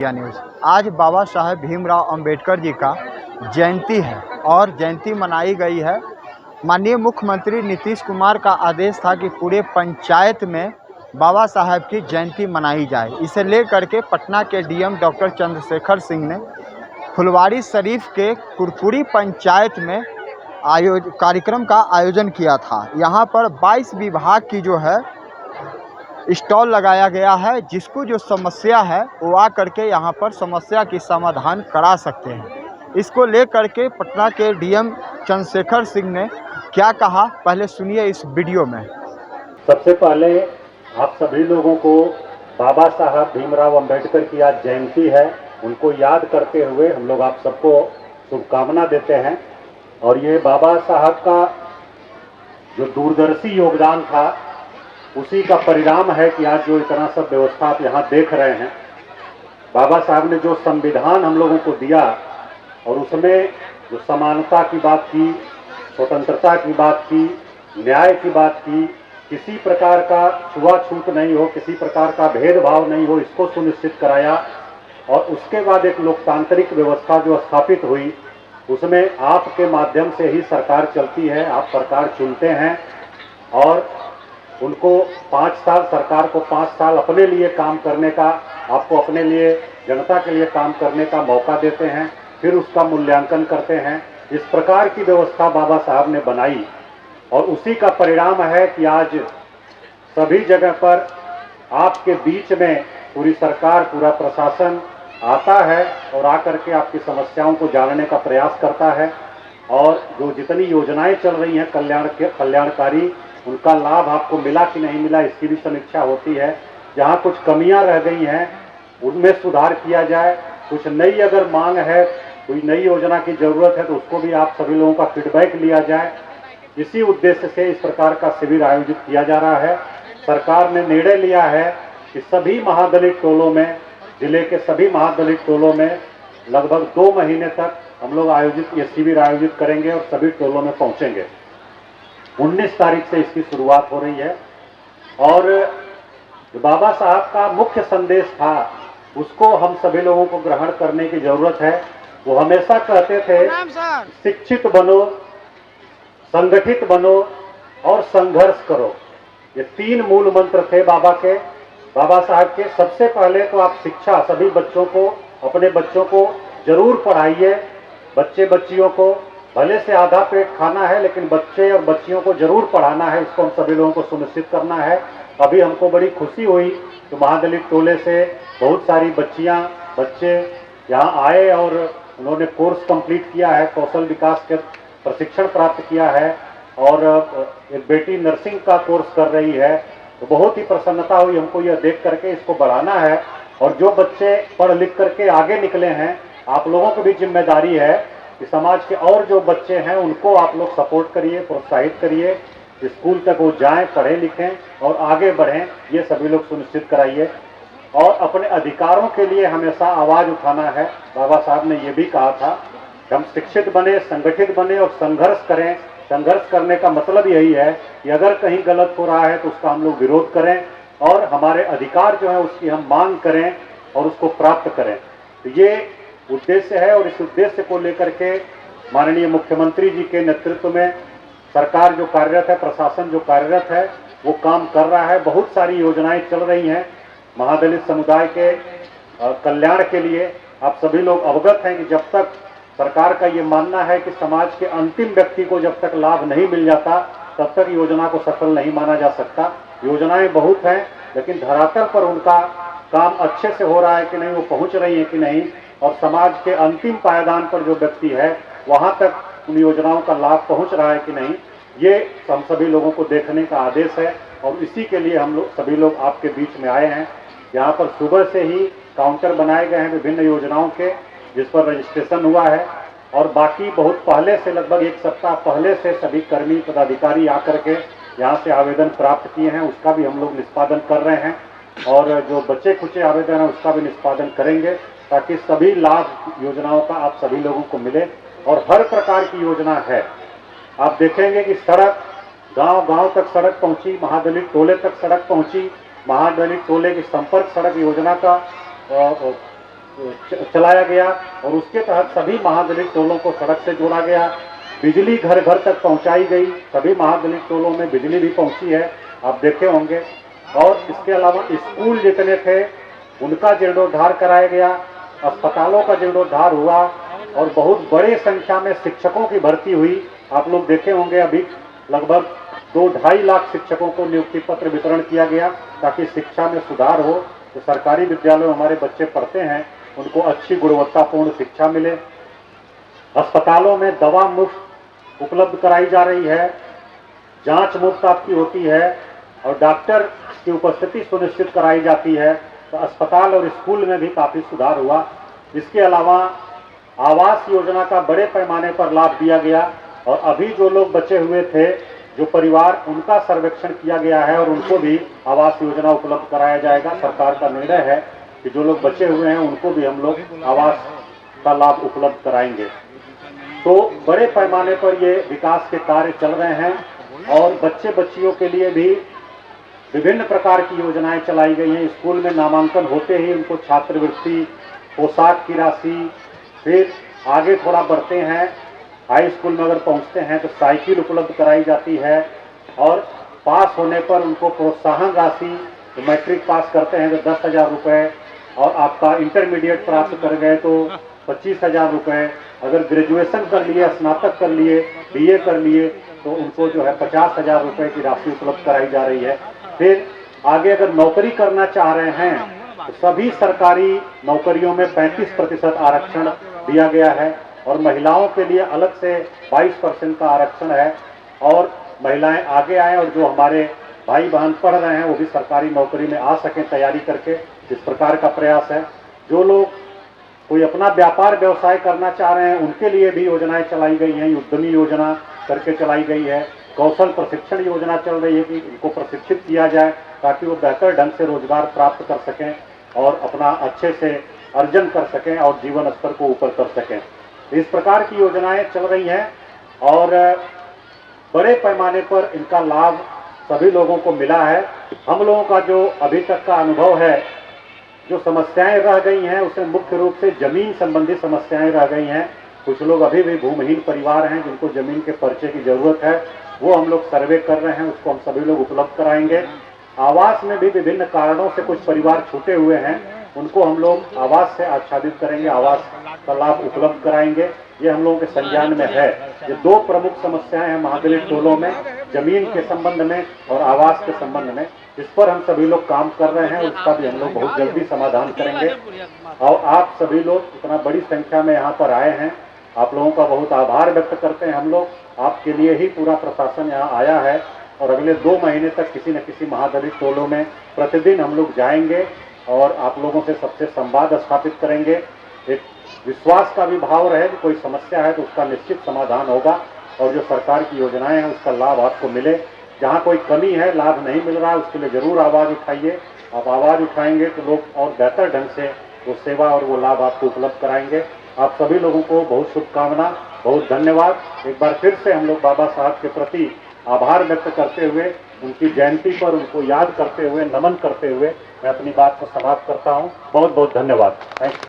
India news. आज बाबा साहेब भीमराव अंबेडकर जी का जयंती है और जयंती मनाई गई है। माननीय मुख्यमंत्री नीतीश कुमार का आदेश था कि पूरे पंचायत में बाबा साहेब की जयंती मनाई जाए। इसे लेकर के पटना के डीएम डॉक्टर चंद्रशेखर सिंह ने फुलवारी शरीफ के कुरकुरी पंचायत में कार्यक्रम का आयोजन किया था। यहाँ पर 22 विभाग की जो है स्टॉल लगाया गया है, जिसको जो समस्या है वो आ करके यहाँ पर समस्या की समाधान करा सकते हैं। इसको लेकर के पटना के डीएम चंद्रशेखर सिंह ने क्या कहा, पहले सुनिए इस वीडियो में। सबसे पहले आप सभी लोगों को बाबा साहब भीमराव अंबेडकर की आज जयंती है, उनको याद करते हुए हम लोग आप सबको शुभकामना देते हैं। और ये बाबा साहब का जो दूरदर्शी योगदान था उसी का परिणाम है कि आज जो इतना सब व्यवस्था आप यहाँ देख रहे हैं। बाबा साहब ने जो संविधान हम लोगों को दिया और उसमें जो समानता की बात की, स्वतंत्रता की बात की, न्याय की बात की, किसी प्रकार का छुआछूत नहीं हो, किसी प्रकार का भेदभाव नहीं हो, इसको सुनिश्चित कराया। और उसके बाद एक लोकतांत्रिक व्यवस्था जो स्थापित हुई, उसमें आपके माध्यम से ही सरकार चलती है, आप सरकार चुनते हैं और उनको 5 साल, सरकार को 5 साल अपने लिए काम करने का, आपको अपने लिए, जनता के लिए काम करने का मौका देते हैं, फिर उसका मूल्यांकन करते हैं। इस प्रकार की व्यवस्था बाबा साहब ने बनाई और उसी का परिणाम है कि आज सभी जगह पर आपके बीच में पूरी सरकार, पूरा प्रशासन आता है और आकर के आपकी समस्याओं को जानने का प्रयास करता है। और जो जितनी योजनाएं चल रही हैं कल्याणकारी, उनका लाभ आपको मिला कि नहीं मिला, इसकी भी समीक्षा होती है। जहां कुछ कमियां रह गई हैं उनमें सुधार किया जाए। कुछ नई अगर मांग है, कोई नई योजना की जरूरत है तो उसको भी आप सभी लोगों का फीडबैक लिया जाए। इसी उद्देश्य से इस प्रकार का शिविर आयोजित किया जा रहा है। सरकार ने निर्णय लिया है कि सभी महादलित टोलों में, जिले के सभी महादलित टोलों में लगभग 2 महीने तक हम लोग ये शिविर आयोजित करेंगे और सभी टोलों में पहुंचेंगे। 19 तारीख से इसकी शुरुआत हो रही है। और जो बाबा साहब का मुख्य संदेश था उसको हम सभी लोगों को ग्रहण करने की जरूरत है। वो हमेशा कहते थे, शिक्षित बनो, संगठित बनो और संघर्ष करो। ये 3 मूल मंत्र थे बाबा साहब के। सबसे पहले तो आप शिक्षा, सभी बच्चों को, अपने बच्चों को जरूर पढ़ाइए। बच्चे बच्चियों को भले से आधा पेट खाना है, लेकिन बच्चे और बच्चियों को जरूर पढ़ाना है। इसको हम सभी लोगों को सुनिश्चित करना है। अभी हमको बड़ी खुशी हुई कि महादलित टोले से बहुत सारी बच्चियां, बच्चे यहाँ आए और उन्होंने कोर्स कंप्लीट किया है, कौशल विकास के प्रशिक्षण प्राप्त किया है और एक बेटी नर्सिंग का कोर्स कर रही है। तो बहुत ही प्रसन्नता हुई हमको यह देख करके। इसको बढ़ाना है और जो बच्चे पढ़ लिख करके आगे निकले हैं, आप लोगों को भी जिम्मेदारी है कि समाज के और जो बच्चे हैं उनको आप लोग सपोर्ट करिए, प्रोत्साहित करिए, स्कूल तक वो जाएं, पढ़ें लिखें और आगे बढ़ें, ये सभी लोग सुनिश्चित कराइए। और अपने अधिकारों के लिए हमेशा आवाज़ उठाना है। बाबा साहब ने ये भी कहा था कि हम शिक्षित बने, संगठित बने और संघर्ष करें। संघर्ष करने का मतलब यही है कि अगर कहीं गलत हो रहा है तो उसका हम लोग विरोध करें और हमारे अधिकार जो है उसकी हम मांग करें और उसको प्राप्त करें। तो ये उद्देश्य है और इस उद्देश्य को लेकर के माननीय मुख्यमंत्री जी के नेतृत्व में सरकार जो कार्यरत है, प्रशासन जो कार्यरत है, वो काम कर रहा है। बहुत सारी योजनाएं चल रही हैं महादलित समुदाय के कल्याण के लिए। आप सभी लोग अवगत हैं कि जब तक सरकार का ये मानना है कि समाज के अंतिम व्यक्ति को जब तक लाभ नहीं मिल जाता तब तक योजना को सफल नहीं माना जा सकता। योजनाएं बहुत हैं, लेकिन धरातल पर उनका काम अच्छे से हो रहा है कि नहीं, वो पहुंच रही है कि नहीं, और समाज के अंतिम पायदान पर जो व्यक्ति है वहां तक उन योजनाओं का लाभ पहुंच रहा है कि नहीं, ये हम सभी लोगों को देखने का आदेश है। और इसी के लिए हम लोग सभी लोग आपके बीच में आए हैं। यहाँ पर सुबह से ही काउंटर बनाए गए हैं विभिन्न योजनाओं के, जिस पर रजिस्ट्रेशन हुआ है। और बाकी बहुत पहले से, लगभग 1 सप्ताह पहले से सभी कर्मी पदाधिकारी आकर के यहाँ से आवेदन प्राप्त किए हैं, उसका भी हम लोग निष्पादन कर रहे हैं। और जो बचे खुचे आवेदन हैं उसका भी निष्पादन करेंगे, ताकि सभी लाभ योजनाओं का आप सभी लोगों को मिले। और हर प्रकार की योजना है। आप देखेंगे कि सड़क, गांव-गांव तक सड़क पहुंची, महादलित टोले तक सड़क पहुंची, महादलित टोले की संपर्क सड़क योजना का चलाया गया और उसके तहत सभी महादलित टोलों को सड़क से जोड़ा गया। बिजली घर घर तक पहुंचाई गई, सभी महादलित टोलों में बिजली भी पहुंची है, आप देखे होंगे। और इसके अलावा स्कूल जितने थे उनका जीर्णोद्धार कराया गया, अस्पतालों का जीर्णोद्धार हुआ और बहुत बड़े संख्या में शिक्षकों की भर्ती हुई। आप लोग देखे होंगे अभी लगभग 2-2.5 लाख शिक्षकों को नियुक्ति पत्र वितरण किया गया ताकि शिक्षा में सुधार हो। जो सरकारी विद्यालयों में हमारे बच्चे पढ़ते हैं उनको अच्छी गुणवत्तापूर्ण शिक्षा मिले। अस्पतालों में दवा मुफ्त उपलब्ध कराई जा रही है, जांच मुफ्त आपकी होती है और डॉक्टर की उपस्थिति सुनिश्चित कराई जाती है। तो अस्पताल और स्कूल में भी काफ़ी सुधार हुआ। इसके अलावा आवास योजना का बड़े पैमाने पर लाभ दिया गया और अभी जो लोग बचे हुए थे, जो परिवार, उनका सर्वेक्षण किया गया है और उनको भी आवास योजना उपलब्ध कराया जाएगा। सरकार का निर्णय है कि जो लोग बचे हुए हैं उनको भी हम लोग आवास का लाभ उपलब्ध कराएंगे। तो बड़े पैमाने पर ये विकास के कार्य चल रहे हैं और बच्चे बच्चियों के लिए भी विभिन्न प्रकार की योजनाएं चलाई गई हैं। स्कूल में नामांकन होते ही उनको छात्रवृत्ति, पोशाक की राशि, फिर आगे थोड़ा बढ़ते हैं, हाई स्कूल में अगर पहुंचते हैं तो साइकिल उपलब्ध कराई जाती है और पास होने पर उनको प्रोत्साहन राशि, तो मैट्रिक पास करते हैं तो 10,000 रुपये और आपका इंटरमीडिएट प्राप्त कर गए तो 25,000 रुपये, अगर ग्रेजुएशन कर लिए, स्नातक कर लिए, बीए कर लिए तो उनको जो है 50,000 रुपये की राशि उपलब्ध कराई जा रही है। फिर आगे अगर नौकरी करना चाह रहे हैं तो सभी सरकारी नौकरियों में 35% आरक्षण दिया गया है और महिलाओं के लिए अलग से 22% का आरक्षण है और महिलाएं आगे आएँ और जो हमारे भाई बहन पढ़ रहे हैं वो भी सरकारी नौकरी में आ सकें तैयारी करके, इस प्रकार का प्रयास है। जो लोग कोई अपना व्यापार व्यवसाय करना चाह रहे हैं उनके लिए भी योजनाएं चलाई गई हैं, उद्यमी योजना करके चलाई गई है, कौशल प्रशिक्षण योजना चल रही है कि इनको प्रशिक्षित किया जाए ताकि वो बेहतर ढंग से रोजगार प्राप्त कर सकें और अपना अच्छे से अर्जन कर सकें और जीवन स्तर को ऊपर कर सकें। इस प्रकार की योजनाएं चल रही हैं और बड़े पैमाने पर इनका लाभ सभी लोगों को मिला है। हम लोगों का जो अभी तक का अनुभव है, जो समस्याएं रह गई हैं उसमें मुख्य रूप से जमीन संबंधी समस्याएं रह गई हैं। कुछ लोग अभी भी भूमिहीन परिवार हैं जिनको जमीन के पर्चे की जरूरत है, वो हम लोग सर्वे कर रहे हैं, उसको हम सभी लोग उपलब्ध कराएंगे। आवास में भी विभिन्न कारणों से कुछ परिवार छूटे हुए हैं, उनको हम लोग आवास से आच्छादित करेंगे, आवास का लाभ उपलब्ध कराएंगे। ये हम लोगों के संज्ञान में है। ये 2 प्रमुख समस्याएं हैं महादलित टोलों में, जमीन के संबंध में और आवास के संबंध में। इस पर हम सभी लोग काम कर रहे हैं, उसका भी हम लोग बहुत जल्दी समाधान करेंगे। और आप सभी लोग इतना बड़ी संख्या में यहाँ पर आए हैं, आप लोगों का बहुत आभार व्यक्त करते हैं हम लोग। आपके लिए ही पूरा प्रशासन यहाँ आया है और अगले 2 महीने तक किसी न किसी महादलित टोलों में प्रतिदिन हम लोग जाएंगे और आप लोगों से सबसे संवाद स्थापित करेंगे। एक विश्वास का भी भाव रहे कि कोई समस्या है तो उसका निश्चित समाधान होगा और जो सरकार की योजनाएं हैं उसका लाभ आपको मिले। जहाँ कोई कमी है, लाभ नहीं मिल रहा है, उसके लिए जरूर आवाज़ उठाइए। आप आवाज़ उठाएंगे तो लोग और बेहतर ढंग से वो सेवा और वो लाभ आपको उपलब्ध कराएंगे। आप सभी लोगों को बहुत शुभकामना, बहुत धन्यवाद। एक बार फिर से हम लोग बाबा साहब के प्रति आभार व्यक्त करते हुए, उनकी जयंती पर उनको याद करते हुए, नमन करते हुए मैं अपनी बात को समाप्त करता हूँ। बहुत बहुत धन्यवाद। Thank you.